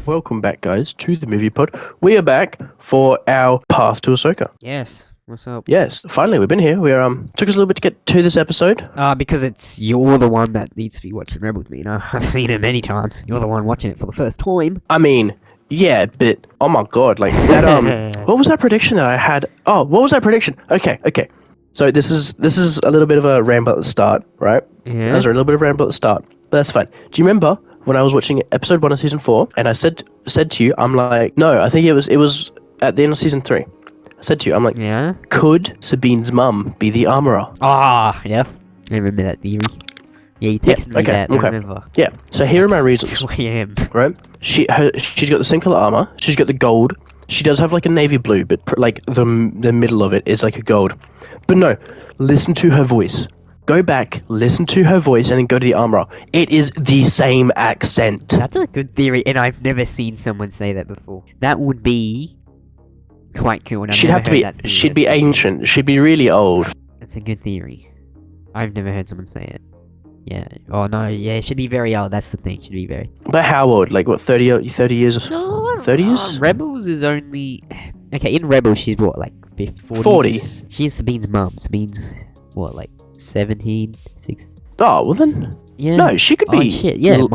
Welcome back, guys, to the movie pod. We are back for our Path to Ahsoka. Yes. What's up? Yes, finally, we've been here. We took us a little bit to get to this episode. Because you're the one that needs to be watching Rebels with me. I've seen it many times. You're the one watching it for the first time. I mean, yeah, but oh my god, like that. What was that prediction that I had? Oh, what was that prediction? Okay. So this is a little bit of a ramble at the start, right? Yeah. There's a little bit of ramble at the start, but that's fine. Do you remember when I was watching episode 1 of season 4, and I said to you, I'm like, no, I think it was at the end of season 3. I said to you, I'm like, Yeah. could Sabine's mum be the armorer? Yeah. I remember that theory. Yeah, you texted me that. I remember. Yeah. So here are my reasons. I am. Right? She's got the same color armor. She's got the gold. She does have like a navy blue, but like the middle of it is like a gold. But no, listen to her voice. Go back, listen to her voice, and then go to the armorer. It is the same accent. That's a good theory, and I've never seen someone say that before. That would be quite cool. And She'd be ancient. She'd be really old. That's a good theory. I've never heard someone say it. Yeah. Oh no. Yeah. She'd be very old. That's the thing. She'd be very. But how old? Like what? 30 years? No. 30 years? Rebels is only. Okay. In Rebels, she's what, like 50, 40. She's Sabine's mum. Sabine's what, like 17, 16. Oh well then. Yeah. No, she could be. Shit. Yeah.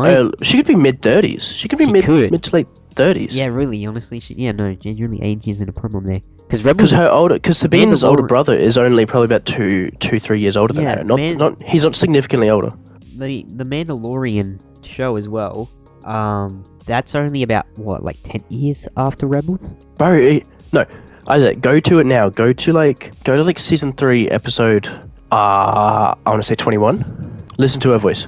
She could be mid-30s. She could be mid to late 30s. Yeah. Really. Honestly. Genuinely, age isn't a problem there. Because Sabine's older brother is only probably about 2-3 years older than her. He's not significantly older. The Mandalorian show as well. That's only about what, like 10 years after Rebels. Bro, no, Isaac, go to it now. Go to season 3 episode. I want to say 21. Listen to her voice.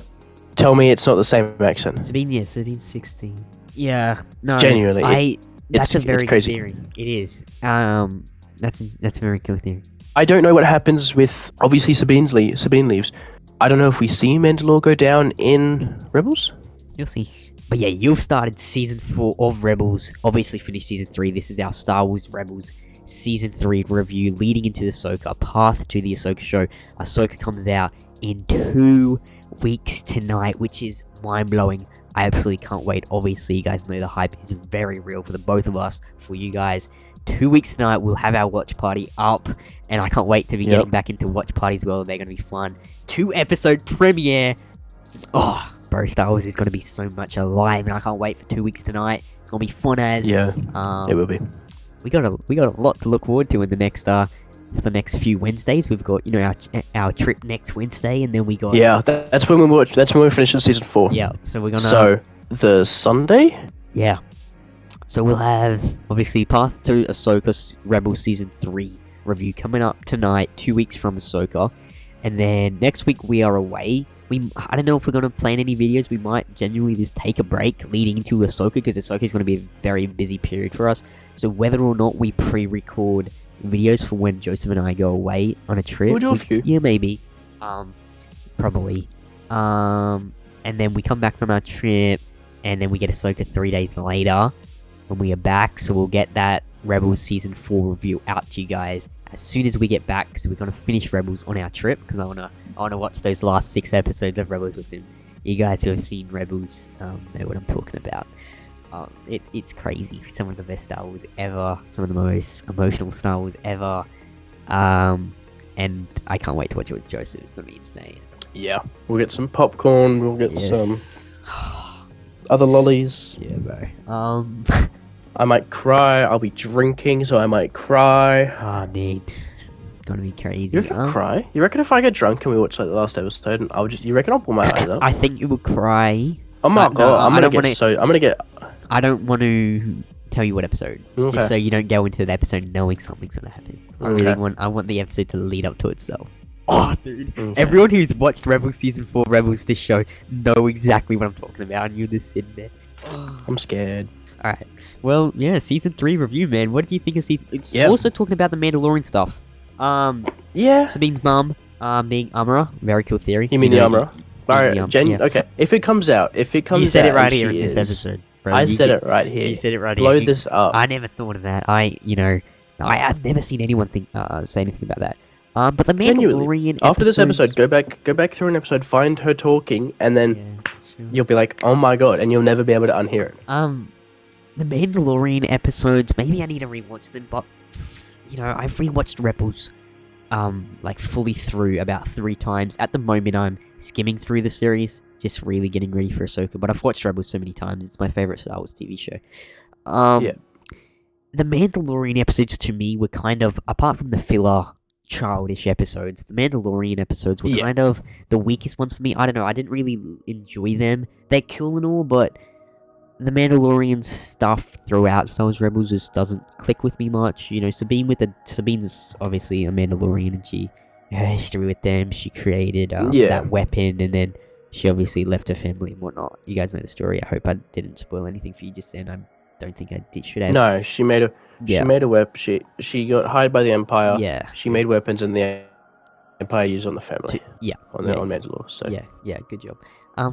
Tell me it's not the same accent. Sabine's 16. Yeah, no. Genuinely, that's a very crazy. Good theory. It is. That's a very cool theory. I don't know what happens with, obviously, Sabine leaves. I don't know if we see Mandalore go down in Rebels. You'll see. But yeah, you've started season 4 of Rebels. Obviously finished season 3. This is our Star Wars Rebels season 3 review leading into Ahsoka, Path to the Ahsoka show. Ahsoka comes out in 2 weeks tonight, which is mind-blowing. I absolutely can't wait. Obviously, you guys know the hype is very real for the both of us, for you guys. 2 weeks tonight, we'll have our watch party up, and I can't wait to be getting back into watch parties. Well, they're going to be fun. 2-episode premiere. Oh, bro, Star Wars is going to be so much alive, and I can't wait for 2 weeks tonight. It's going to be fun as. Yeah, it will be. We got a lot to look forward to in the next for the next few Wednesdays. We've got our trip next Wednesday, and then we got that's when we watch. That's when we finish season 4. Yeah, so we're gonna. So the Sunday. Yeah. So we'll have, obviously, Path to Ahsoka Rebels Season 3 review coming up tonight, 2 weeks from Ahsoka. And then next week we are away. I don't know if we're going to plan any videos. We might genuinely just take a break leading into Ahsoka, because Ahsoka is going to be a very busy period for us. So whether or not we pre-record videos for when Joseph and I go away on a trip. We'll do a few. Yeah, maybe. Probably. And then we come back from our trip, and then we get Ahsoka 3 days later when we are back, so we'll get that Rebels Season 4 review out to you guys as soon as we get back, because we're going to finish Rebels on our trip, because I want to watch those last 6 episodes of Rebels with him. You guys who have seen Rebels know what I'm talking about. It's crazy. Some of the best Star Wars ever, some of the most emotional Star Wars ever, and I can't wait to watch it with Joseph. It's going to be insane. Yeah, we'll get some popcorn, we'll get some other lollies. Yeah, bro. I might cry. I'll be drinking, so I might cry. Oh, dude. It's gonna be crazy. You reckon cry? You reckon if I get drunk and we watch like the last episode, and you reckon I'll pull my eyes up? I think you would cry. Oh my god, I'm gonna get. I don't want to tell you what episode, okay. Just so you don't go into the episode knowing something's gonna happen. I want the episode to lead up to itself. Oh, dude. Okay. Everyone who's watched Rebels Season 4, Rebels this show, know exactly what I'm talking about, and you're just sitting there. I'm scared. Alright. Well, yeah, Season 3 review, man. What do you think of Season... It's also talking about the Mandalorian stuff. Yeah. Sabine's mum, being armorer. Very cool theory. You mean the armorer? Alright, okay. If it comes out, you said it right here in this episode, bro. I said it right here. You said it right here. Blow this up. I never thought of that. I've never seen anyone say anything about that. But the Mandalorian after this episode, go back through an episode, find her talking, and then you'll be like, oh my god, and you'll never be able to unhear it. The Mandalorian episodes, maybe I need to rewatch them, but, I've rewatched Rebels, like, fully through about 3 times. At the moment, I'm skimming through the series, just really getting ready for Ahsoka, but I've watched Rebels so many times, it's my favourite Star Wars TV show. Yeah. The Mandalorian episodes, to me, were kind of, apart from the filler, childish episodes, the Mandalorian episodes were kind of the weakest ones for me. I don't know, I didn't really enjoy them. They're cool and all, but the Mandalorian stuff throughout Star Wars Rebels just doesn't click with me much. Sabine's obviously a Mandalorian, and her history with them, she created that weapon, and then she obviously left her family and whatnot. You guys know the story. I hope I didn't spoil anything for you just then. I don't think I should have. No, she made a weapon. She got hired by the Empire. Yeah. She made weapons, and the Empire used on the family. On Mandalore. So yeah, good job.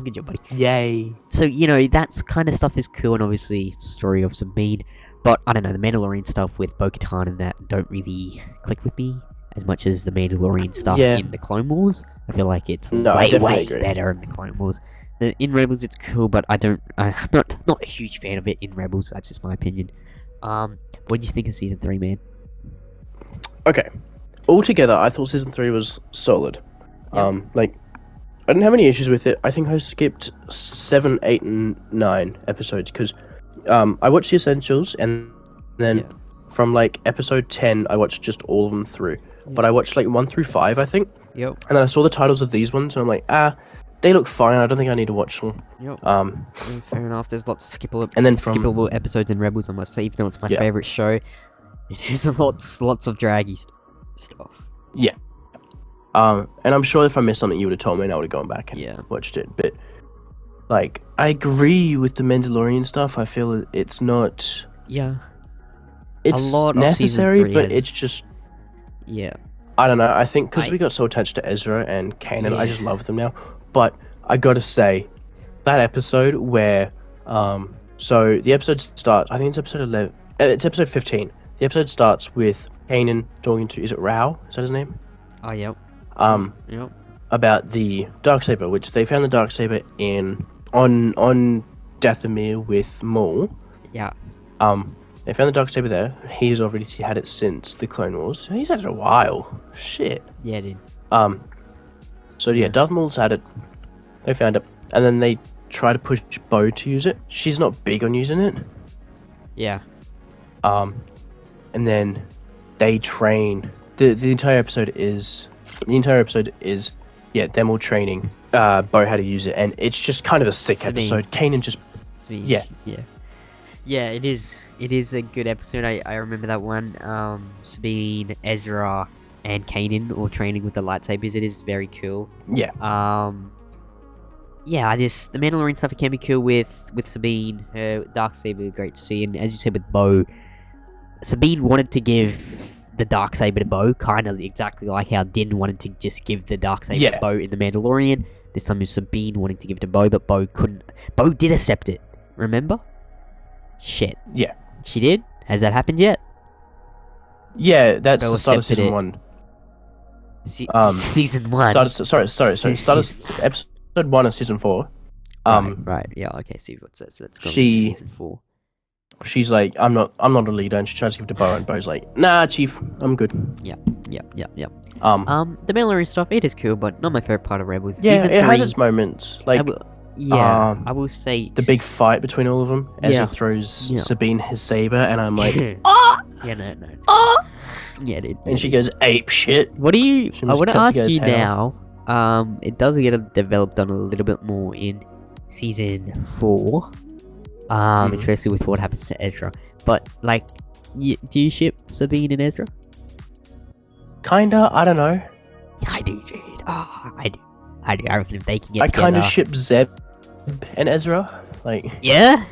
Good job, buddy. Yay. So, that's kind of stuff is cool, and obviously it's the story of Sabine, but I don't know, the Mandalorian stuff with Bo-Katan and that don't really click with me as much as the Mandalorian stuff in the Clone Wars. I feel like it's way better in the Clone Wars. In Rebels it's cool, but I'm not a huge fan of it in Rebels, that's just my opinion. What do you think of Season 3, man? Okay. Altogether, I thought Season 3 was solid. Yep. I didn't have any issues with it. I think I skipped 7, 8, and 9 episodes because I watched the Essentials, and then from episode 10, I watched just all of them through. But I watched 1 through 5, I think. Yep. And then I saw the titles of these ones, and I'm like, they look fine. I don't think I need to watch them. Yep. Fair enough. There's lots of skippable episodes in Rebels. I must say, even though it's my favorite show, it has lots of draggy stuff. Yeah. And I'm sure if I missed something, you would have told me, and I would have gone back and watched it. But I agree with the Mandalorian stuff. I feel it's not. Yeah. It's a lot necessary, but it's just. Yeah. I don't know. I think because we got so attached to Ezra and Kanan, I just love them now. But I gotta say, that episode where, so the episode starts. I think it's episode 11. It's episode 15. The episode starts with Kanan talking to. Is it Rao? Is that his name? Oh, yep. Yep. About the Darksaber, which they found the Darksaber on Dathomir with Maul. Yeah. They found the Darksaber there. He's already had it since the Clone Wars. He's had it a while. Shit. Yeah, dude. So Darth Maul's had it. They found it, and then they try to push Bo to use it. She's not big on using it. Yeah. And then they train. The entire episode is them all training Bo how to use it, and it's just kind of a sick episode. Kanan just yeah. It is a good episode. I remember that one. Sabine, Ezra, and Kanan all training with the lightsabers. It is very cool. Yeah. The Mandalorian stuff, it can be cool with Sabine. Her Darksaber, great to see. And as you said with Bo, Sabine wanted to give the Darksaber to Bo, kind of exactly like how Din wanted to just give the Darksaber to Bo in The Mandalorian. This time it was Sabine wanting to give it to Bo, but Bo couldn't. Bo did accept it, remember? Shit. Yeah. She did? Has that happened yet? Yeah, that's Bo the start of accepted season it. 1. Season 1. Episode 1 of season 4. Right. Yeah. Okay. So let's go into season 4. She's like, I'm not a leader, and she tries to give it to Bo, and Bo's like, nah, Chief, I'm good. Yeah. The Mandalorian stuff, it is cool, but not my favorite part of Rebels. Yeah, season it 3, has its moments. I will say the big fight between all of them. Ezra throws Sabine his saber, and I'm like, oh! Yeah, no. Oh! Yeah, dude. And she goes ape shit. What do you? I want to ask you now. It does get developed on a little bit more in season 4. Especially with what happens to Ezra. But do you ship Sabine and Ezra? Kinda. I don't know. I do, dude. I do. I reckon if they can get I together. kind of ship Zeb and Ezra. Yeah.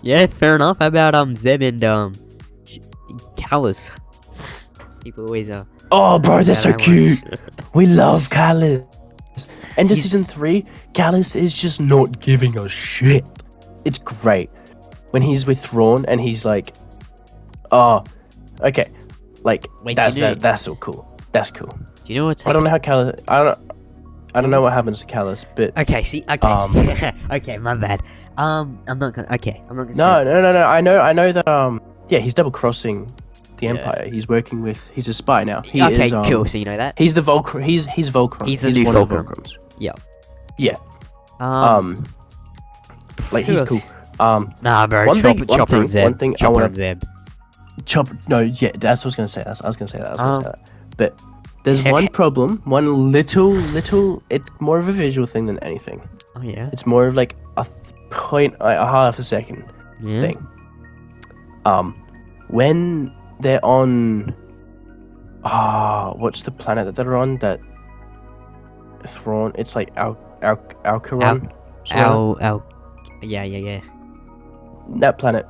Yeah. Fair enough. How about Zeb and Callus? People always Oh, bro, they're so cute. We love Callus. And to season 3, Callus is just not giving a shit. It's great when he's with Thrawn and he's like, "Oh, okay, that's so cool. That's cool." Do you know what's I don't know how Callus. I don't know what happens to Callus, but Okay, see, okay, okay, my bad. I'm not gonna say. no. I know that yeah, he's double crossing the Yeah. Empire. He's working with. He's a spy now. He Okay, is, cool. So you know that. He's the Volcrum. He's Volcrum. He's the new one of the Fulcrum. Volcrums. Yeah. Yeah. Like who he's else? cool. Nah, bro. one thing- Chopper and Zeb. one thing I Chopper wanna- and Zeb. No, yeah, that's what I was gonna say. I was gonna say that. But there's He- one problem. One little. It's more of a visual thing than anything. Oh yeah. It's more of like a half a second Yeah. thing. When they're on, what's the planet that they're on? That Thrawn. It's like Alcaron. Yeah. That planet.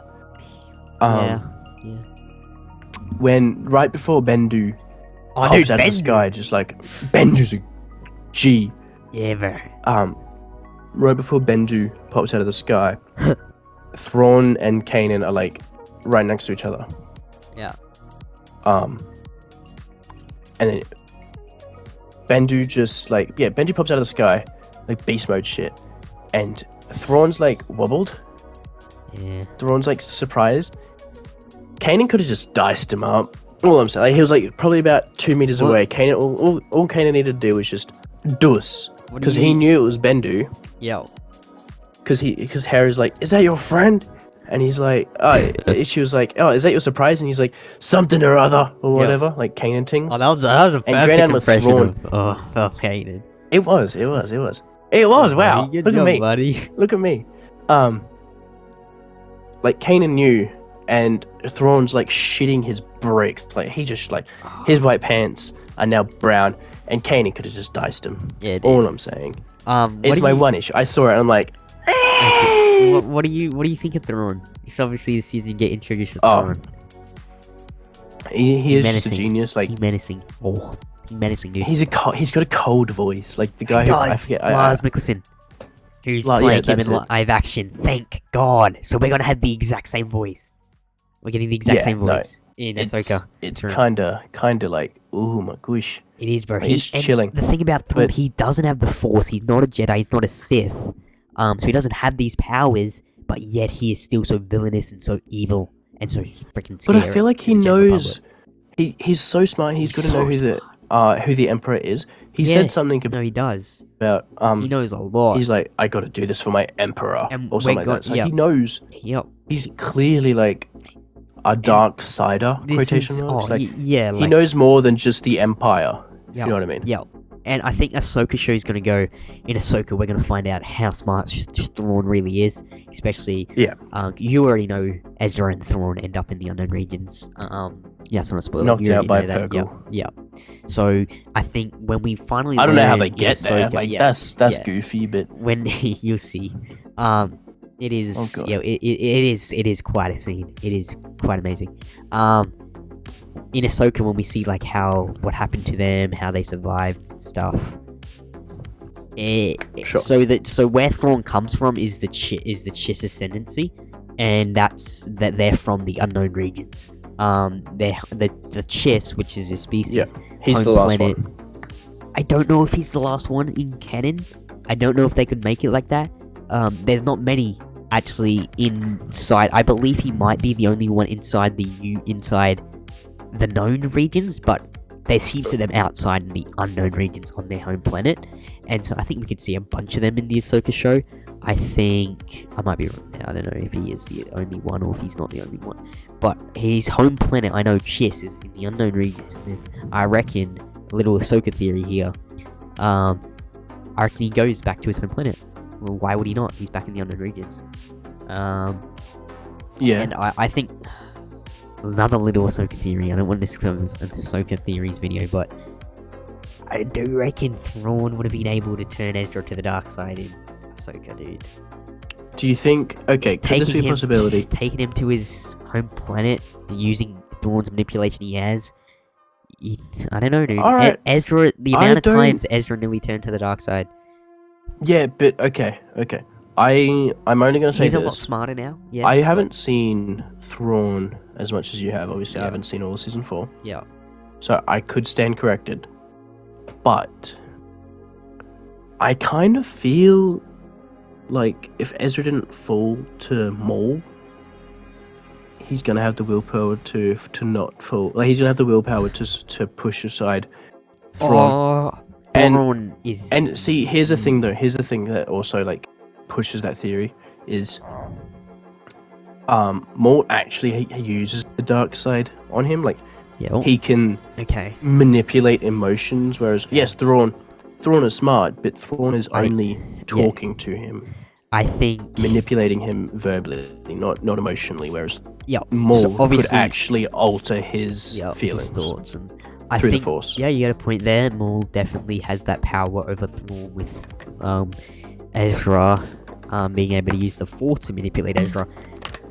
Yeah. When right before Bendu Oh, pops dude, out of the sky, just like Bendu's a G. Yeah, bro. Right before Bendu pops out of the sky, Thrawn and Kanan are like right next to each other. Yeah. And then Bendu just like Bendu pops out of the sky, like beast mode shit, and Thrawn's like wobbled. Yeah. Thrawn's like surprised. Kanan could have just diced him up. All I'm saying, like, he was like probably about 2 meters What? away. Kanan, all Kanan needed to do was just dus, What do because you he mean? knew it was Bendu. Yo. Because Harry's like, is that your friend? And he's like, she was like, oh, is that your surprise? And he's like, something or other, or Yeah. whatever, like Kanan things. Oh, that was a And perfect Grandad impression Thrawn- of Kanan. It was. Wow, Good look job, at me. buddy. Look at me. Like Kanan knew, and Thrawn's like shitting his bricks. Like he just like his white pants are now brown, and Kanan could have just diced him. Yeah, dude. All I'm saying. What It's do my you- one issue. I saw it, and I'm like, Okay. What do you think of Thrawn? It's obviously this season you get introduced to Oh, Thrawn. he is just a menacing. genius. Like He's menacing. Oh, he's menacing, dude. he's got a cold voice. Like the guy He who I does. forget. Lars Mikkelsen. Who's Yeah, playing him that's in it. live action. Thank God. So we're gonna have the exact same voice. We're getting the exact Yeah, same no, voice in Ahsoka. It's Thrawn. kinda like, ooh my gosh. It is, bro. Like, he's and chilling, The thing about Thrawn, but- he doesn't have the Force. He's not a Jedi. He's not a Sith. So he doesn't have these powers, but yet he is still so villainous and so evil and so freaking scary. But I feel like he to the general knows. He's so smart. He's He's got to know so who the Emperor is. He Yeah. said something public. No, he does. about He knows a lot. He's like, I got to do this for my Emperor And or something we're like that. So yeah. he knows. Yep. He's clearly like a dark sider. This Quotation is, marks. oh, Like yeah, he knows more than just the Empire. If you know what I mean? Yeah. And I think Ahsoka show is going to go... In Ahsoka, we're going to find out how smart Thrawn really is. Especially... Yeah. You already know Ezra and Thrawn end up in the unknown regions. Yeah, that's not a spoiler. Knocked You out already by know that. Purgle. Yeah. So, I think when we finally I don't know how learn they in get there. Ahsoka- Like yeah, that's yeah. goofy, but When... You'll see. It is... Oh, God. Yeah, it is quite a scene. It is quite amazing. In Ahsoka, when we see like what happened to them, how they survived and stuff. Sure. So where Thrawn comes from is the Chiss ascendancy, and that's that they're from the unknown regions. They're the Chiss, which is a species. Yeah, he's home the last planet. one. I don't know if he's the last one in canon. I don't know if they could make it like that. There's not many actually inside. I believe he might be the only one inside the known regions, but there's heaps of them outside in the unknown regions on their home planet, and so I think we could see a bunch of them in the Ahsoka show. I think I might be wrong now. I don't know if he is the only one or if he's not the only one, but his home planet, I know Chiss, is in the unknown regions. And I reckon, a little Ahsoka theory here, I reckon he goes back to his home planet. Well, why would he not? He's back in the unknown regions. Yeah. And I think another little Ahsoka theory. I don't want this to become an Ahsoka theories video, but I do reckon Thrawn would have been able to turn Ezra to the dark side in Ahsoka, dude. Do you think? Okay, could this be a possibility? Taking him to his home planet, using Thrawn's manipulation he has. I don't know, dude. Alright. Ezra, the I amount of don't- times Ezra nearly turned to the dark side. Yeah, but okay. I'm only gonna say He's this. a lot smarter now. Yeah. I haven't seen Thrawn as much as you have. Obviously, I Yeah. haven't seen all of season 4, Yeah. so I could stand corrected. But I kind of feel like if Ezra didn't fall to Maul, he's gonna have the willpower to not fall. Like he's gonna have the willpower to push aside Thrawn. Thrawn is. And see, here's the thing though. Here's the thing that also like pushes that theory is, Maul actually he uses the dark side on him. Like he can manipulate emotions, whereas yes, Thrawn is smart, but Thrawn is only talking to him. I think manipulating him verbally, not emotionally. Whereas Maul could actually alter his feelings, his thoughts, and through the Force. Yeah, you got a point there. Maul definitely has that power over Thrawn with Ezra being able to use the Force to manipulate Ezra.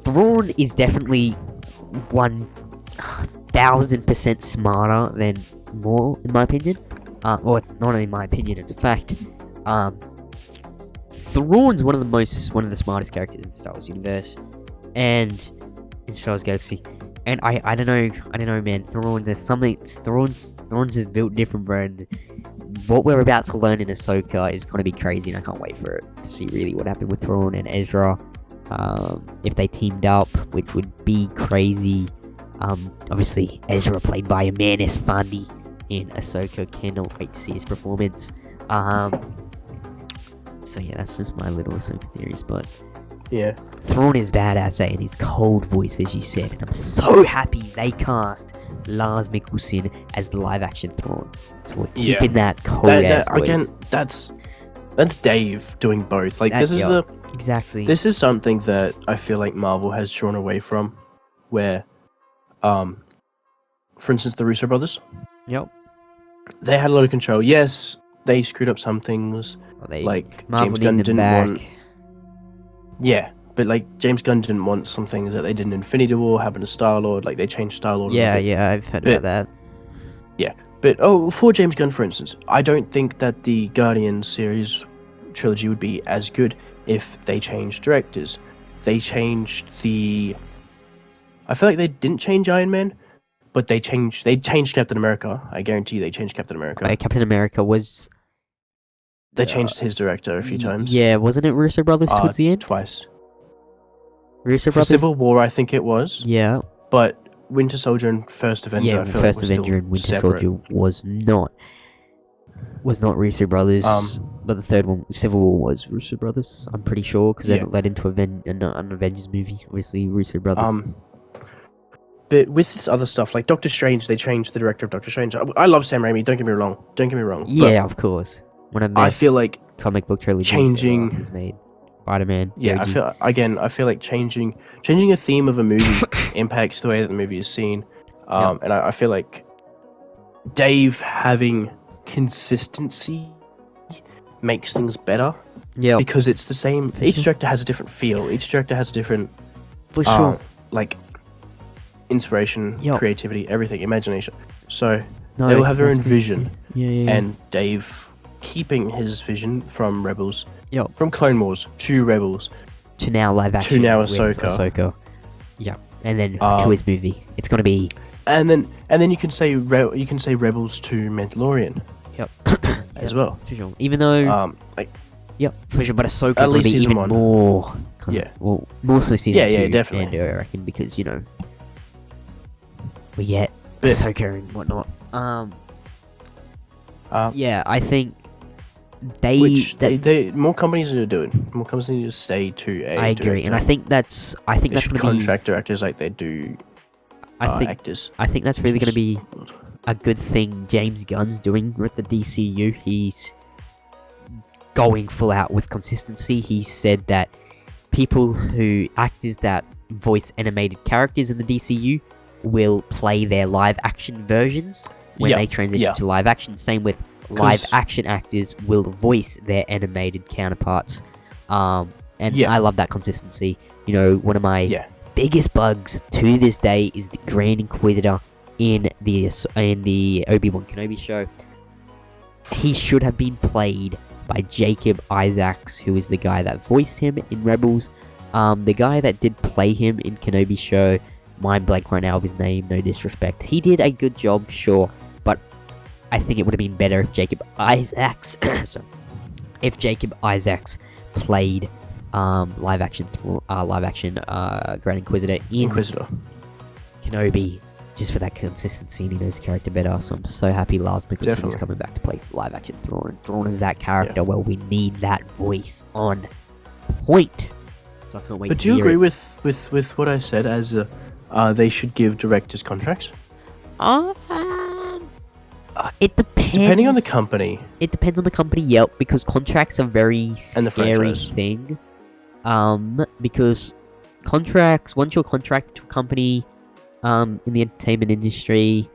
Thrawn is definitely 1000% smarter than Maul, in my opinion. Or not only in my opinion, it's a fact. Thrawn's one of the smartest characters in the Star Wars universe, and in Star Wars Galaxy. And I don't know, man. Thrawn's is built different, bro. And what we're about to learn in Ahsoka is gonna be crazy, and I can't wait for it to see really what happened with Thrawn and Ezra. If they teamed up, which would be crazy. Obviously Ezra played by Amanda Fandi in Ahsoka. Cannot wait to see his performance. So yeah, that's just my little Ahsoka theories, but yeah, Thrawn is badass, and his cold voice, as you said, and I'm so happy they cast Lars Mikkelsen as the live-action Thrawn. So we're keeping that cold-ass voice. Again, that's Dave doing both. Like this is exactly. This is something that I feel like Marvel has drawn away from, where, for instance, the Russo brothers. Yep. They had a lot of control. Yes, they screwed up some things. Like James Gunn didn't want. Yeah, but like James Gunn didn't want some things that they did in Infinity War happen to Star-Lord. Like they changed Star-Lord. Yeah, I've heard about that. Yeah, but for James Gunn, for instance, I don't think that the Guardians series trilogy would be as good if they changed directors. They changed the. I feel like they didn't change Iron Man, but they changed Captain America. I guarantee they changed Captain America. Captain America was. They changed his director a few times. Yeah, wasn't it Russo brothers towards the end? Twice. Russo For brothers. Civil War, I think it was. Yeah. But Winter Soldier and First Avenger. Yeah, I feel First like Avenger and Winter Soldier was not Russo brothers. But the third one, Civil War, was Russo brothers. I'm pretty sure because then it led into an Avengers movie. Obviously, Russo brothers. But with this other stuff, like Doctor Strange, they changed the director of Doctor Strange. I love Sam Raimi. Don't get me wrong. Yeah, of course. I feel like comic book trilogy changing is made. Spider-Man. Yeah, I feel like changing a theme of a movie impacts the way that the movie is seen. And I feel like Dave having consistency makes things better. Yeah, because it's the same. Each director has a different feel. Each director has a different, like inspiration, creativity, everything, imagination. So they will have their own vision. Yeah. And Dave keeping his vision from Rebels, Yep. from Clone Wars to Rebels, to now live action, to now with Ahsoka. Yeah, and then to his movie. It's gonna be. And then you can say Rebels to Mandalorian. Yep. as well. For sure. Even though. Yep, for sure. But Ahsoka's gonna be even more. More so season 2. Yeah, definitely. And I reckon because we get Ahsoka and whatnot. Yeah, I think they more companies are doing. More companies need to stay to a. I agree, and I think that's going to be contract directors like they do. Actors. I think that's really going to be a good thing James Gunn's doing with the DCU. He's going full out with consistency. He said that actors that voice animated characters in the DCU will play their live action versions when they transition to live action. Same with live action actors will voice their animated counterparts. I love that consistency. One of my biggest bugs to this day is the Grand Inquisitor in the Obi-Wan Kenobi show. He should have been played by Jacob Isaacs, who is the guy that voiced him in Rebels. The guy that did play him in Kenobi show, mind blank right now of his name, no disrespect. He did a good job, sure, but I think it would have been better if Jacob Isaacs if Jacob Isaacs played live action Grand Inquisitor in Inquisitor. Kenobi, just for that consistency, and he knows the character better. So I'm so happy Lars Mikkelsen is Definitely. coming back to play live action Thrawn. And Thrawn is that character. Well, we need that voice on point. So I can't wait. But to do you hear agree it. with what I said as they should give directors contracts? It depends. Depending on the company. It depends on the company, yep, because contracts are very And the scary franchise. thing. Because contracts, once you're contracted to a company, in the entertainment industry,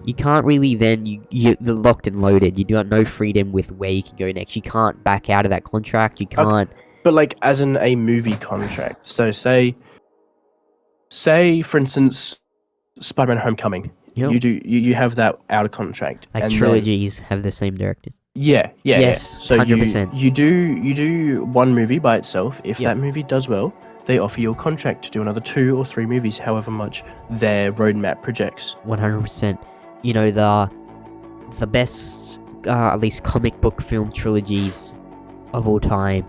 you can't really then, you're locked and loaded. You got no freedom with where you can go next. You can't back out of that contract. You can't. But like as in a movie contract. So say for instance, Spider-Man: Homecoming. Yep. You have that out of contract. Like and trilogies have the same directors. Yeah. Yes, So 100%. you do one movie by itself. If Yep. that movie does well, they offer you a contract to do another 2 or 3 movies, however much their roadmap projects. 100%. You know, the best, at least comic book film trilogies of all time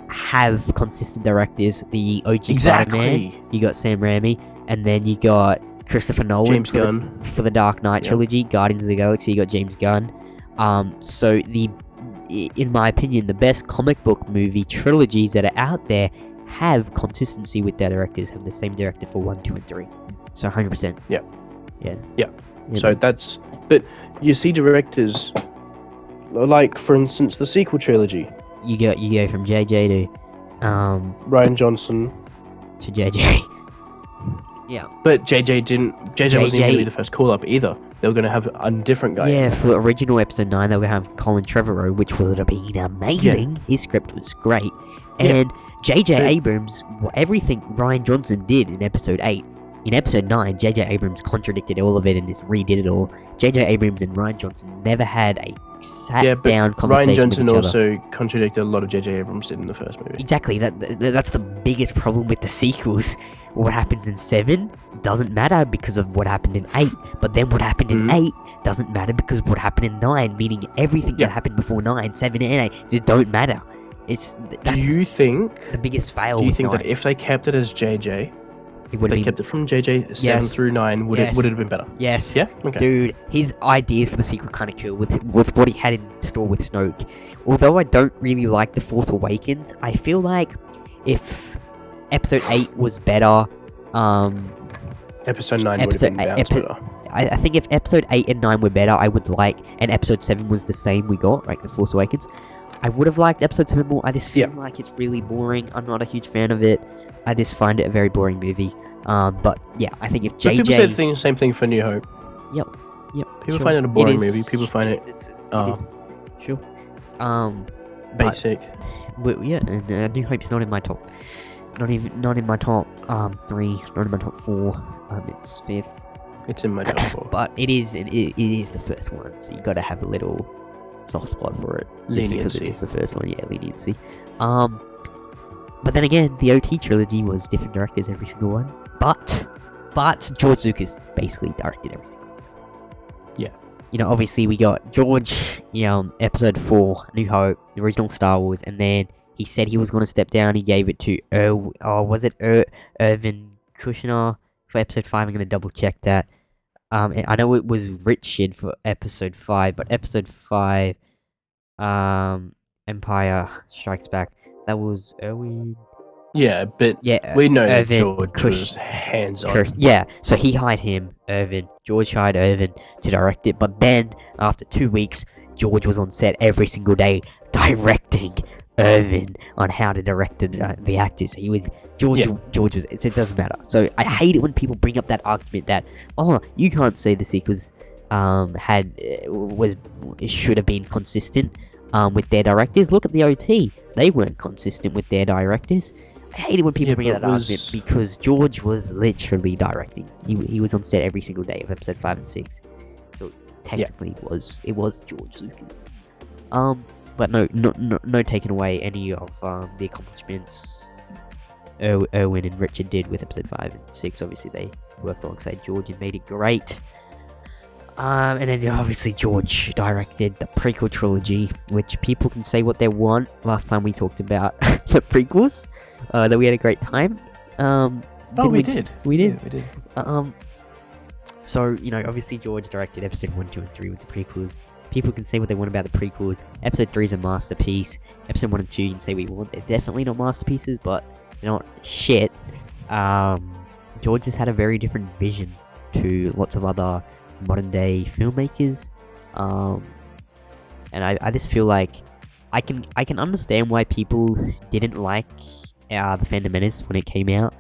have consistent directors. The OG Spider-Man, you got Sam Raimi, and then you got Christopher Nolan James Gunn. for the Dark Knight Yep. trilogy, Guardians of the Galaxy, you got James Gunn. So in my opinion, the best comic book movie trilogies that are out there have consistency with their directors, have the same director for 1, 2, and 3. So 100%. Yeah. Yeah. Yeah. So that's... But you see directors... Like, for instance, the sequel trilogy. You go from JJ to Ryan Johnson. to JJ. Yeah. But JJ wasn't even going to be the first call-up either. They were going to have a different guy. Yeah, for original episode 9, they were going to have Colin Trevorrow, which would have been amazing. Yeah. His script was great. And JJ Abrams, everything Ryan Johnson did in episode 8, in episode 9, JJ Abrams contradicted all of it and just redid it all. JJ Abrams and Ryan Johnson never had a sat-down conversation Ryan Johnson with each other. also contradicted a lot of JJ Abrams did in the first movie. Exactly, that's the biggest problem with the sequels. What happens in 7 doesn't matter because of what happened in 8, but then what happened in 8 doesn't matter because of what happened in 9, meaning everything that happened before 9, 7 and 8 just don't matter. Do you think the biggest fail? Do you think 9. that if they kept it as JJ, kept it from JJ 7 through 9, would it have been better? Yes. Yeah. Okay. Dude, his ideas for the sequel kind of kill with what he had in store with Snoke. Although I don't really like The Force Awakens, I feel like if Episode 8 was better, Episode 9 would have been better. I think if Episode 8 and 9 were better, I would like, and Episode 7 was the same we got, like The Force Awakens, I would have liked Episode 7 more. I just feel like it's really boring. I'm not a huge fan of it. I just find it a very boring movie. But yeah, I think if JJ... But people say the same thing for New Hope. Yep. People find it a boring movie. People find it... It is. Sure. Basic. But yeah, and New Hope's not in my top... Not in my top 3, not in my top 4. It's 5th. It's in my top 4. But it is the first one, so you gotta have a little soft spot for it. Just because it is the first one, leniency. But then again, the OT trilogy was different directors every single one. But George Lucas basically directed every single one. Yeah. You know, obviously we got George, Episode 4, New Hope, the original Star Wars, and then he said he was going to step down. He gave it to Irvin Kushner for Episode 5. I'm going to double check that. I know it was Richard for Episode 5, but Episode 5, Empire Strikes Back, that was Irwin. Yeah, but we know that George was hands-on. Yeah, so he hired him, Irvin. George hired Irvin to direct it, but then, after 2 weeks, George was on set every single day directing Irvin on how to direct the actors. He was George was. It doesn't matter. So I hate it when people bring up that argument that you can't say the sequels should have been consistent with their directors. Look at the OT; they weren't consistent with their directors. I hate it when people bring up that argument because George was literally directing. He was on set every single day of Episode 5 and 6. So technically, it was George Lucas. But no taking away any of the accomplishments Irwin and Richard did with Episode 5 and 6. Obviously, they worked alongside George and made it great. And then obviously George directed the prequel trilogy, which people can say what they want. Last time we talked about the prequels, that we had a great time. We did. We did. Yeah, we did. So, obviously George directed episode 1, 2, and 3 with the prequels. People can say what they want about the prequels. Episode 3 is a masterpiece. Episode 1 and 2 you can say what you want. They're definitely not masterpieces, but they're not shit. George has had a very different vision to lots of other modern day filmmakers. And I just feel like I can understand why people didn't like The Phantom Menace when it came out.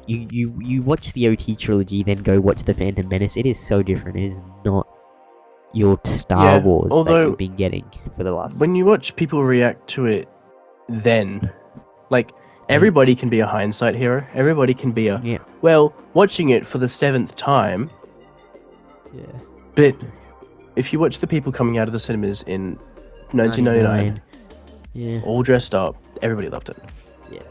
You watch the OT trilogy, then go watch The Phantom Menace. It is so different. It is not your Star Wars that you've been getting for the last... When you watch people react to it then, like, everybody can be a hindsight hero. Everybody can be a... Yeah. Well, watching it for the 7th time... Yeah. But if you watch the people coming out of the cinemas in 1999, yeah, all dressed up, everybody loved it. Yeah.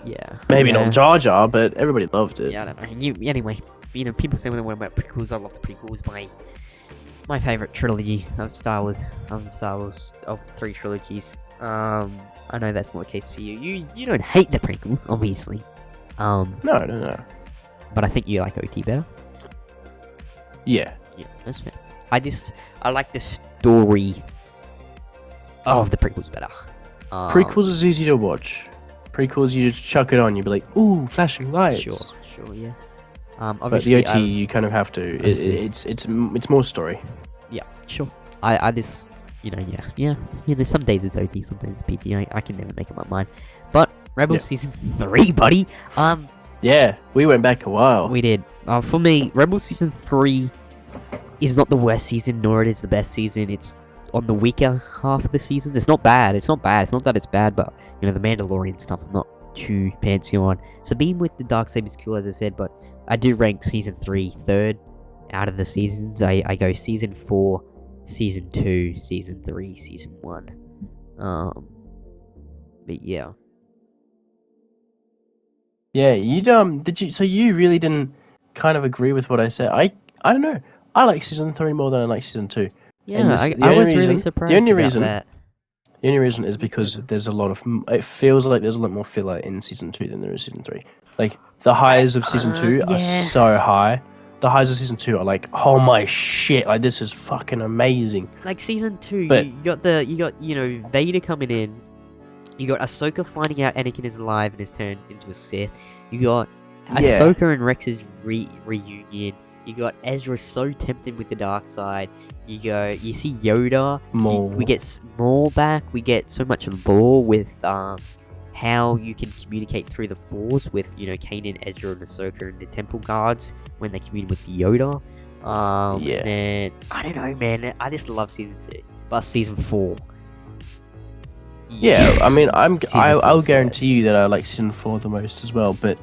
Yeah. Maybe not Jar Jar, but everybody loved it. Yeah, I don't know. Anyway, people say what they want about prequels. I love the prequels. My favorite trilogy of Star Wars, of 3 trilogies. I know that's not the case for you. You don't hate the prequels, obviously. No. But I think you like OT better. Yeah, that's fair. I like the story of the prequels better. Prequels is easy to watch. Prequels, you just chuck it on, you'd be like, ooh, flashing lights. Sure, yeah. But the OT, you kind of have to. It's more story. Yeah, sure. I just, yeah. Some days it's OT, sometimes it's PT. I can never make up my mind. But Rebels Season 3, buddy. Yeah, we went back a while. We did. For me, Rebels Season 3 is not the worst season, nor it is the best season. It's on the weaker half of the seasons. It's not bad. It's not that it's bad, but, the Mandalorian stuff I'm not too fancy on. Sabine with the Darksaber is cool, as I said, but I do rank Season 3 third out of the seasons. I go Season 4, Season 2, Season 3, Season 1. But yeah. Yeah, did you? So you really didn't kind of agree with what I said? I don't know. I like Season 3 more than I like Season 2. Yeah, I was really surprised. The only reason is because there's a lot of... It feels like there's a lot more filler in Season 2 than there is Season 3. Like, the highs of Season 2 are so high. The highs of Season 2 are like, oh my shit, like, this is fucking amazing. Like, Season 2, but, you got Vader coming in. You got Ahsoka finding out Anakin is alive and is turned into a Sith. You got Ahsoka and Rex's reunion. You got Ezra so tempted with the dark side. You see Yoda. We get Maul back. We get so much lore with how you can communicate through the Force with Kanan, Ezra, and Ahsoka and the Temple Guards when they commune with Yoda. And then, I don't know, man. I just love Season 2, but Season 4. Yeah, I mean, I'll guarantee you that I like Season 4 the most as well, but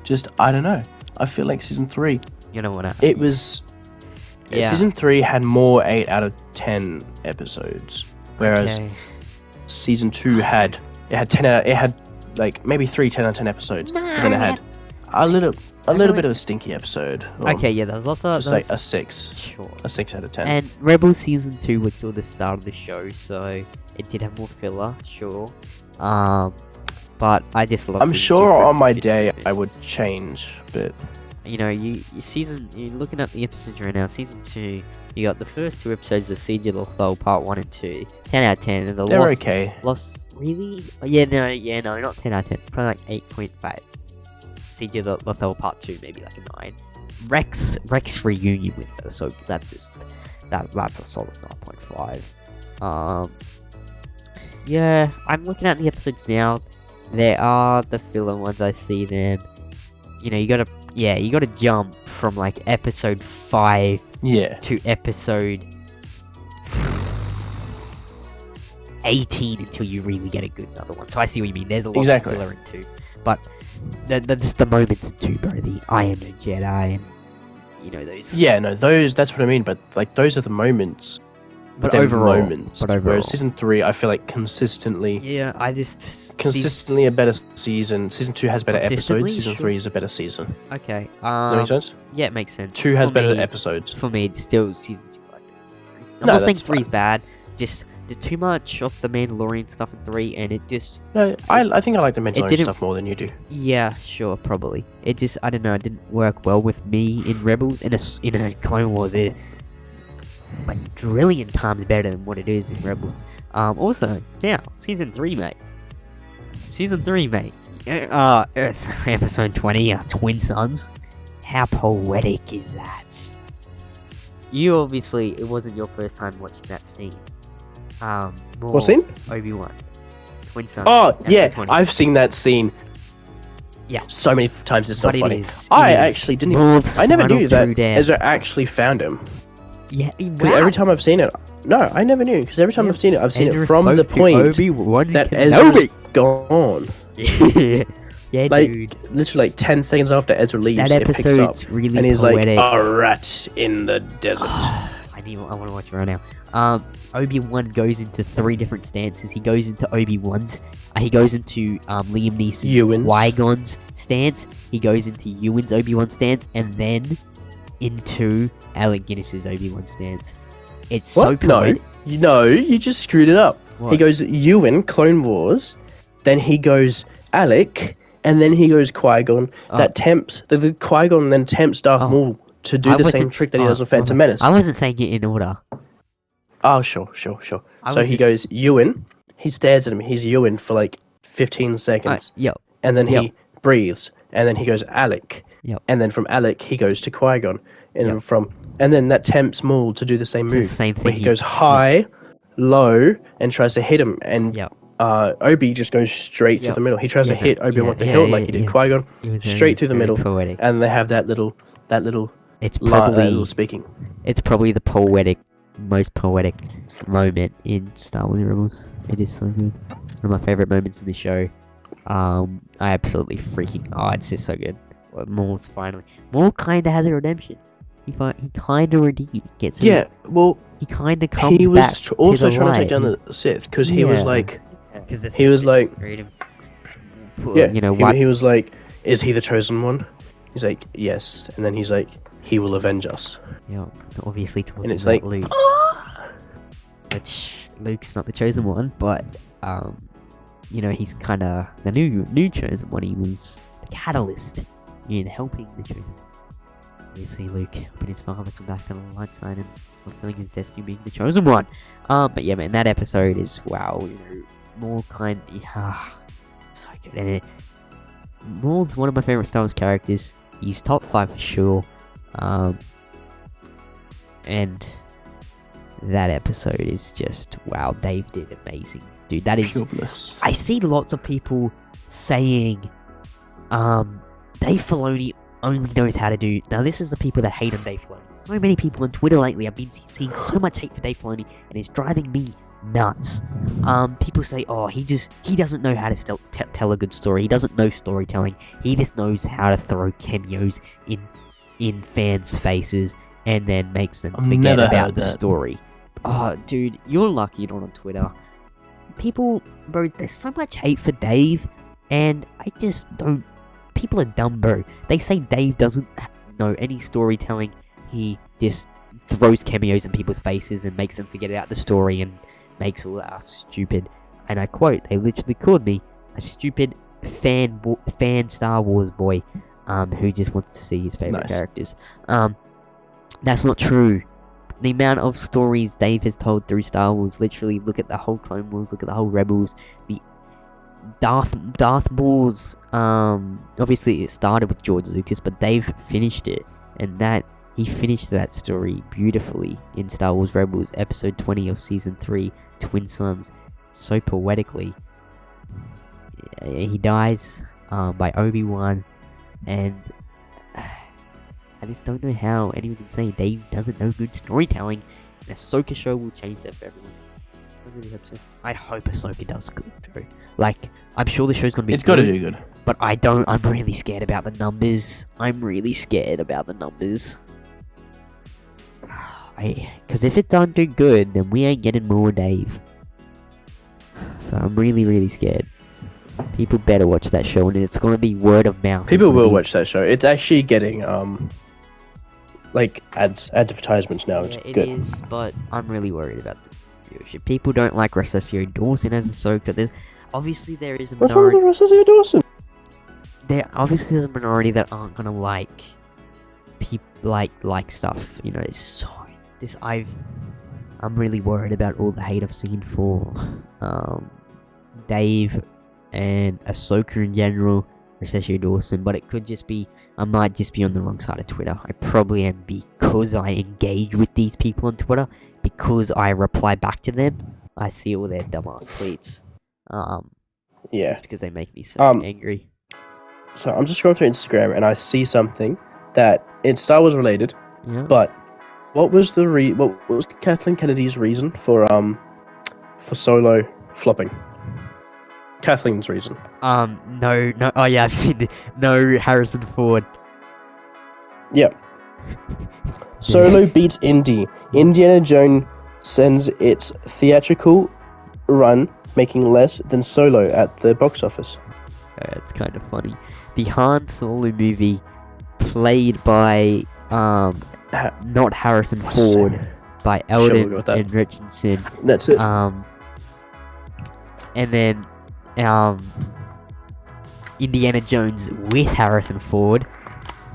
just, I don't know. I feel like Season 3... It was... Yeah. Season 3 had more 8 out of 10 episodes, whereas Season 2 had 10 out... It had, like, maybe 3 10 out of 10 episodes, and then it had a little bit of a stinky episode. There was lots of... Just like a 6. Sure. A 6 out of 10. And Rebels Season 2 was still the start of the show, so... It did have more filler, sure. But I just love. I'm sure on my day I would change, but you're looking at the episodes right now. Season 2, you got the first 2 episodes, the Siege of Lothal Part 1 and 2, 10 out of 10, and they're okay. Lost, really? No, not 10 out of 10. Probably like 8.5. Siege of Lothal Part 2, maybe like a 9. Rex reunion with us, so that's a solid 9.5. Yeah, I'm looking at the episodes now. There are the filler ones. I see them. You gotta jump from like episode 5 to episode 18 until you really get a good another one. So I see what you mean. There's a lot of filler in 2, but just the moments in 2, bro. The I am no Jedi, and those. Yeah, no, those. That's what I mean. But like, those are the moments. But they're overall, moments. but overall. Whereas season 3, I feel like consistently a better season. Season 2 has better Consistently, episodes. Season sure. 3 is a better season. Okay. Does that make sense? Yeah, it makes sense. 2 has For better me- episodes. For me, it's still season 2. I'm No, not saying that's 3 is fine. bad. Just there's too much of the Mandalorian stuff in 3, and it just No, I think I like the Mandalorian didn't- stuff more than you do. yeah, sure, probably. It just I don't know. It didn't work well with me in Rebels and in a Clone Wars. It like trillion times better than what it is in Rebels. Also, now season 3, mate. Episode 20, Twin Sons. How poetic is that? You obviously, it wasn't your first time watching that scene. What scene? Obi-Wan. Twin Sons. Oh, episode yeah, 20. I've seen that scene. Yeah. So many times it's not But funny. it is. I actually didn't. I never knew that Ezra actually found him. Yeah, Because every time I've seen it, no, I never knew. Because every time I've seen it, I've seen Ezra it from the spoke to point Obi-Wan that Kenobi. Ezra's gone. Yeah, Like, dude. literally, like 10 seconds after Ezra leaves, That it picks up, episode's really and he's poetic. like, "A rat in the desert." I want to watch it right now. Obi-Wan goes into 3 different stances. He goes into Obi-Wan's. He goes into Liam Neeson's Ewan's. Qui-Gon's stance. He goes into Ewan's Obi-Wan stance, and then into Alec Guinness's Obi-Wan stance. It's so What? No, poetic. you just screwed it up. He What? goes Ewan, Clone Wars, then he goes Alec, and then he goes Qui-Gon. Oh. That tempts the Qui-Gon then tempts Darth Oh. Maul to do I the same wasn't- trick that he does with oh, Phantom Menace. I wasn't saying it in order. Oh, sure. I So was he just- goes Ewan. He stares at him. He's Ewan for like 15 seconds, Yep. and then Yep. he breathes, and then he goes Alec, Yep. and then from Alec he goes to Qui-Gon, and Yep. then that tempts Maul to do the same To the move, same where thing. he goes high, low, and tries to hit him, and Yep. Obi just goes straight through Yep. the middle. He tries to Yeah, hit Obi-Wan with the yeah, hilt yeah, like he did yeah. Qui-Gon, It was straight through the very middle, Poetic. and they have that little It's that probably little speaking. It's probably the most poetic moment in Star Wars Rebels. It is so good. One of my favorite moments in the show. I absolutely it's just so good. Maul's Maul kind of has a redemption. He kind of gets it. Yeah, well, He kind of comes he back was also to the trying to light. take down the Sith because he was Yeah. like, Because he was like, yeah, you know what? He was like, is he the chosen one? He's like, yes, and then he's like, he will avenge us. Yeah, obviously talking And it's about like, Luke, which Luke's not the chosen one, but he's kind of the new chosen one. He was the catalyst in helping the chosen one. Obviously, Luke helping his father come back to the light side and fulfilling his destiny, being the chosen one. But yeah, man, that episode is wow. More kind, so good. And Maul's one of my favorite Star Wars characters. He's top 5 for sure. And that episode is just wow. Dave did amazing, dude. That is. Pureness. I see lots of people saying, Dave Filoni only knows how to do. Now, this is the people that hate on Dave Filoni. So many people on Twitter lately. I've been seeing so much hate for Dave Filoni, and it's driving me nuts. People say, oh, he doesn't know how to tell a good story. He doesn't know storytelling. He just knows how to throw cameos in fans' faces and then makes them I've forget never about heard the that. story. Oh, dude, you're lucky you're not on Twitter. People, bro, there's so much hate for Dave, and I just don't. People are dumb, bro. They say Dave doesn't know any storytelling. He just throws cameos in people's faces and makes them forget about the story and makes all that stupid. And I quote, they literally called me a stupid fan Star Wars boy, who just wants to see his favorite Nice. characters. That's not true. The amount of stories Dave has told through Star Wars, literally, look at the whole Clone Wars, look at the whole Rebels, the Darth Maul's, obviously it started with George Lucas, but Dave finished it, and he finished that story beautifully in Star Wars Rebels, episode 20 of season 3, Twin Sons, so poetically. He dies, by Obi-Wan, and I just don't know how anyone can say Dave doesn't know good storytelling. And Ahsoka show will change that for everyone. I really hope so. I hope Ahsoka does good, bro. Like, I'm sure the show's gonna be It's got to good, do good. but I'm really scared about the numbers. Because if it don't do good, then we ain't getting more Dave. So I'm really, really scared. People better watch that show, and it's gonna be word of mouth. People will watch that show. It's actually getting like advertisements now. It's it good. is, but I'm really worried about the viewership. People don't like Rosario Dawson as Ahsoka. There is a What's wrong minority. with Rosario Dawson? There's a minority that aren't gonna like like stuff. You know, it's so I'm really worried about all the hate I've seen for Dave and Ahsoka in general, Rosario Dawson, but it could just be, I might just be on the wrong side of Twitter. I probably am, because I engage with these people on Twitter, because I reply back to them. I see all their dumbass tweets. Yeah. It's because they make me so angry. So I'm just scrolling through Instagram and I see something that it's Star Wars related, Yeah. but what was Kathleen Kennedy's reason for Solo flopping? Kathleen's reason. No. Oh yeah, I've seen it. No, Harrison Ford. Yep. Solo beats Indy. Indiana Jones sends its theatrical run, making less than Solo at the box office. It's kind of funny. The Han Solo movie, played by not Harrison Ford, by Eldon and Richardson. That's it. And then Indiana Jones with Harrison Ford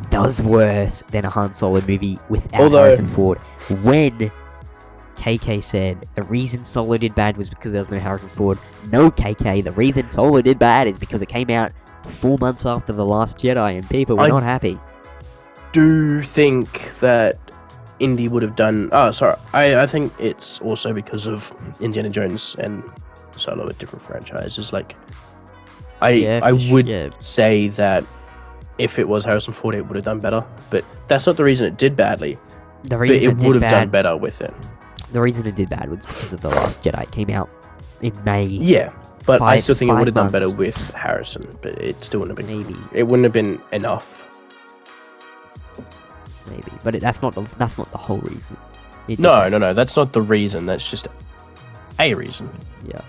does worse than a Han Solo movie without Harrison Ford. When KK said the reason Solo did bad was because there was no Harrison Ford. No, KK, the reason Solo did bad is because it came out 4 months after The Last Jedi and people were not happy. Do think that Indy would have done... I think it's also because of Indiana Jones and Solo at different franchises. Like, I would say that if it was Harrison Ford, it would have done better. But that's not the reason it did badly. But it would have done better with it. The reason it did bad was because of The Last Jedi. It came out in May. Yeah, but I still think it would have done better with Harrison. But it still wouldn't have been... Maybe. It wouldn't have been enough. Maybe, but that's not the whole reason. No, that's not the reason. That's just a reason. Yeah.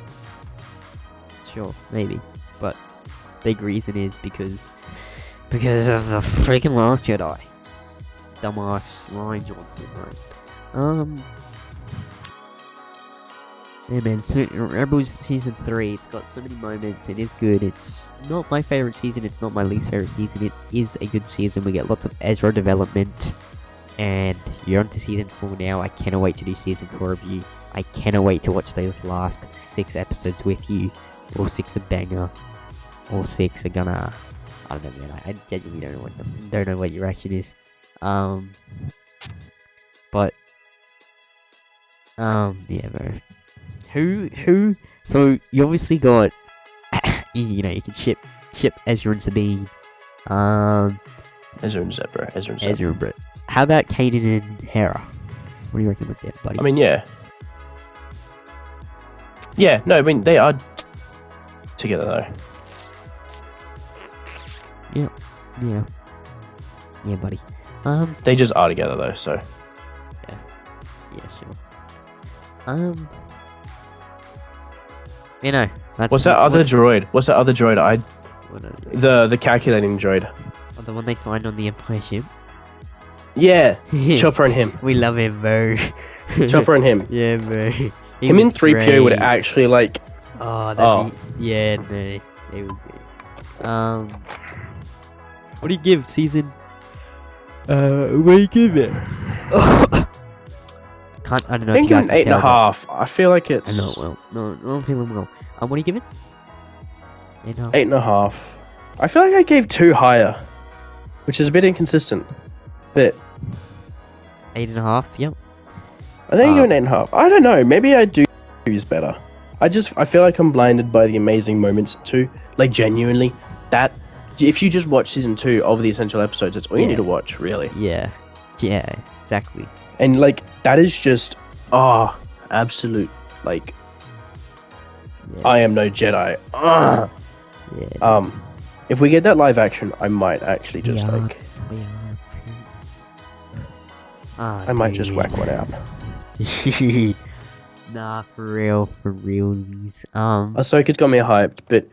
Sure, maybe, but big reason is because of the freaking Last Jedi. Dumbass Ryan Johnson, right? Yeah, man. So Rebels season 3, it's got so many moments. It is good. It's not my favorite season. It's not my least favorite season. It is a good season. We get lots of Ezra development, and you're on to season 4 now. I cannot wait to do season 4 review. I cannot wait to watch those last 6 episodes with you. All 6 are banger. All 6 are gonna... I don't know, man. I genuinely don't know what your reaction is. But yeah, bro. Who? So you obviously got, you can ship Ezra and Sabine. Ezra and Zebra. Ezra and Brett. How about Kanan and Hera? What do you reckon with that, buddy? I mean, yeah. Yeah, no, I mean, they are together, though. Yeah, buddy. They just are together, though, so... Yeah, sure. That's... What's that other droid? The calculating droid. Oh, the one they find on the Empire ship? Yeah, Chopper and him. We love him, bro. Chopper and him. Yeah, bro. Him in 3PO would actually, like... Oh, that'd be... Yeah, no. It would be... What do you give season... what do you give it? I don't know if you guys can tell. 8.5. I feel like it's... I know it well. No, I'm feeling well. What do you give it? 8.5. 8.5. I feel like I gave 2 higher, which is a bit inconsistent. But 8.5. Yep. I think you're an 8.5. I don't know. Maybe I do use better. I feel like I'm blinded by the amazing moments too. Like genuinely, that if you just watch season 2 of the essential episodes, that's all you need to watch, really. Yeah, exactly. And like that is just absolute like. Yes. I am no Jedi. Yeah. If we get that live action, I might actually just like. Ah, I might just dude. whack one out. Dude. Nah, for realsies. Ahsoka's got me hyped, but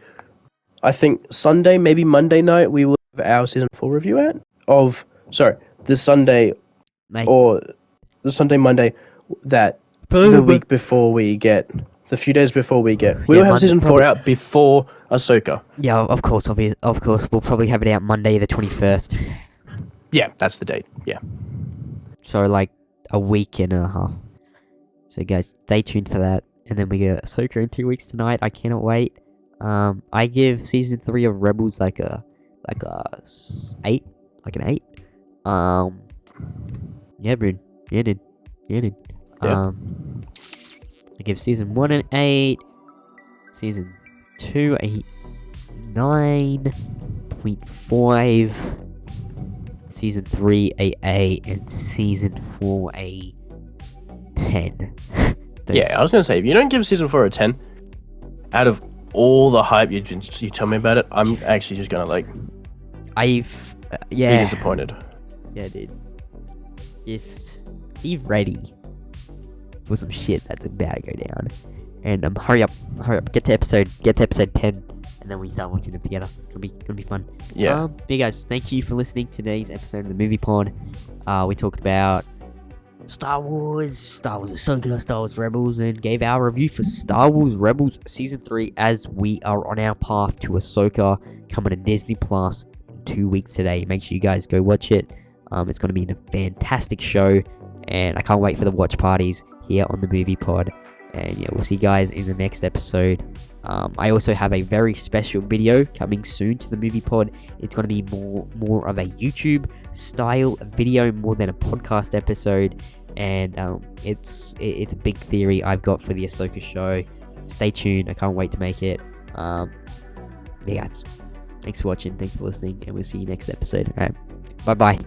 I think Sunday, maybe Monday night, we will have our season 4 review out of. Sorry, this Sunday like, or the Sunday, Monday, that the week before we get, the few days before we get, we'll have season 4 out before Ahsoka. Yeah, of course, of course, we'll probably have it out Monday the 21st. Yeah, that's the date. Yeah. So, like, a week and a half. So, guys, stay tuned for that. And then we get Ahsoka in 2 weeks tonight. I cannot wait. I give season 3 of Rebels like a 8, like an 8. Yeah, dude. Yeah, dude. Yeah. I give season 1 an 8, season 2 a 9.5, season 3 a 8, and season 4 a 10. Yeah, I was gonna say, if you don't give season 4 a 10, out of all the hype you tell me about it, I'm actually just gonna be disappointed. Yeah, dude. Just be ready for some shit that's about to go down. And hurry up, get to episode 10, and then we start watching them together. It'll be fun. Yeah. Hey guys, thank you for listening to today's episode of the Movie Pod. We talked about Star Wars Ahsoka, Star Wars Rebels, and gave our review for Star Wars Rebels Season 3 as we are on our path to Ahsoka, coming to Disney Plus in 2 weeks today. Make sure you guys go watch it. It's going to be a fantastic show, and I can't wait for the watch parties here on the Movie Pod. And yeah, we'll see you guys in the next episode. I also have a very special video coming soon to the Movie Pod. It's going to be more of a YouTube style video more than a podcast episode, and it's a big theory I've got for the Ahsoka show. Stay tuned. I can't wait to make it. Yeah, guys, thanks for watching, thanks for listening, and we'll see you next episode. All right, bye.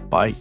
Bye.